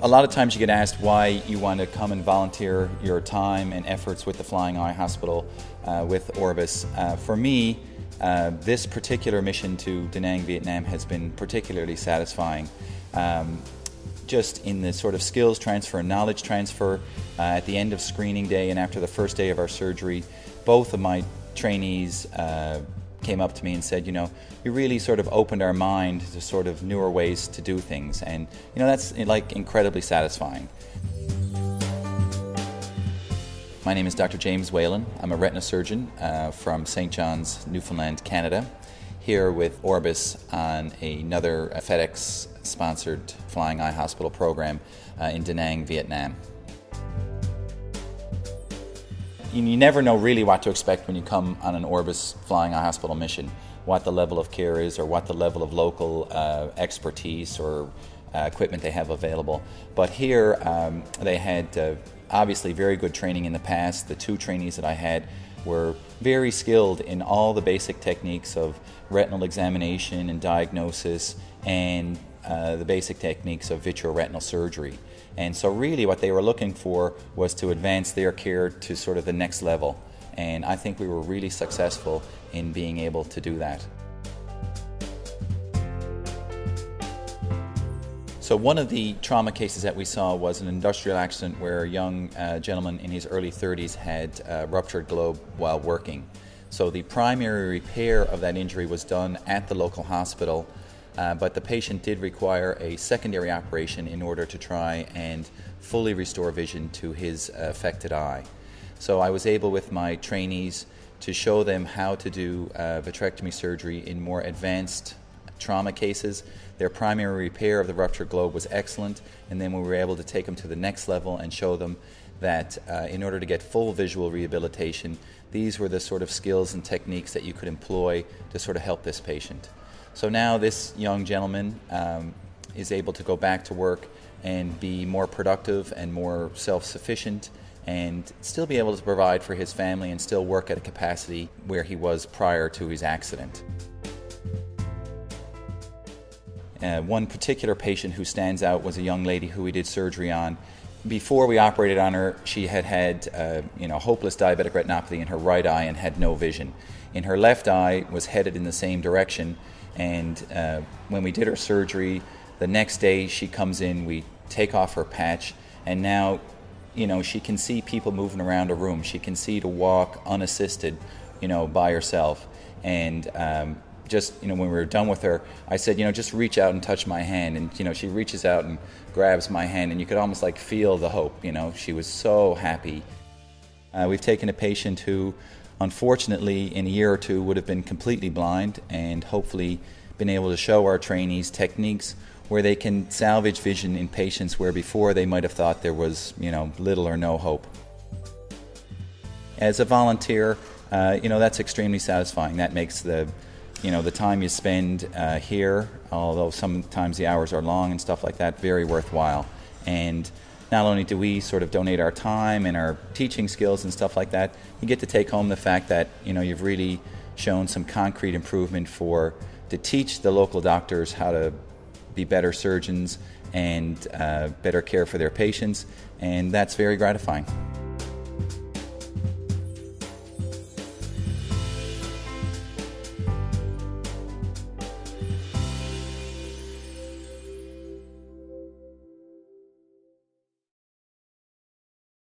A lot of times you get asked why you want to come and volunteer your time and efforts with the Flying Eye Hospital with Orbis. For me, this particular mission to Da Nang, Vietnam has been particularly satisfying. Just in the sort of skills transfer and knowledge transfer at the end of screening day and after the first day of our surgery, both of my trainees came up to me and said, you know, you really sort of opened our mind to sort of newer ways to do things, and you know, that's like incredibly satisfying. My name is Dr. James Whelan. I'm a retina surgeon from St. John's, Newfoundland, Canada, here with Orbis on another FedEx-sponsored Flying Eye Hospital program in Da Nang, Vietnam. You never know really what to expect when you come on an Orbis Flying Eye Hospital mission, what the level of care is or what the level of local expertise or equipment they have available. But here they had obviously very good training in the past. The two trainees that I had were very skilled in all the basic techniques of retinal examination and diagnosis and the basic techniques of vitreoretinal surgery. And so really what they were looking for was to advance their care to sort of the next level. And I think we were really successful in being able to do that. So one of the trauma cases that we saw was an industrial accident where a young gentleman in his early 30s had a ruptured globe while working. So the primary repair of that injury was done at the local hospital, but the patient did require a secondary operation in order to try and fully restore vision to his affected eye. So I was able with my trainees to show them how to do vitrectomy surgery in more advanced trauma cases. Their primary repair of the ruptured globe was excellent, and then we were able to take them to the next level and show them that in order to get full visual rehabilitation, these were the sort of skills and techniques that you could employ to sort of help this patient. So now this young gentleman is able to go back to work and be more productive and more self-sufficient and still be able to provide for his family and still work at a capacity where he was prior to his accident. One particular patient who stands out was a young lady who we did surgery on. Before we operated on her, she had hopeless diabetic retinopathy in her right eye and had no vision. In her left eye was headed in the same direction, and when we did her surgery, the next day she comes in, we take off her patch, and now she can see people moving around a room. She can see to walk unassisted, by herself. And when we were done with her, I said, just reach out and touch my hand. And, she reaches out and grabs my hand, and you could almost like feel the hope, She was so happy. We've taken a patient who, unfortunately, in a year or two would have been completely blind, and hopefully been able to show our trainees techniques where they can salvage vision in patients where before they might have thought there was, little or no hope. As a volunteer, that's extremely satisfying. That makes the time you spend here, although sometimes the hours are long and stuff like that, very worthwhile. And not only do we sort of donate our time and our teaching skills and stuff like that, you get to take home the fact that you've really shown some concrete improvement to teach the local doctors how to be better surgeons and better care for their patients, and that's very gratifying.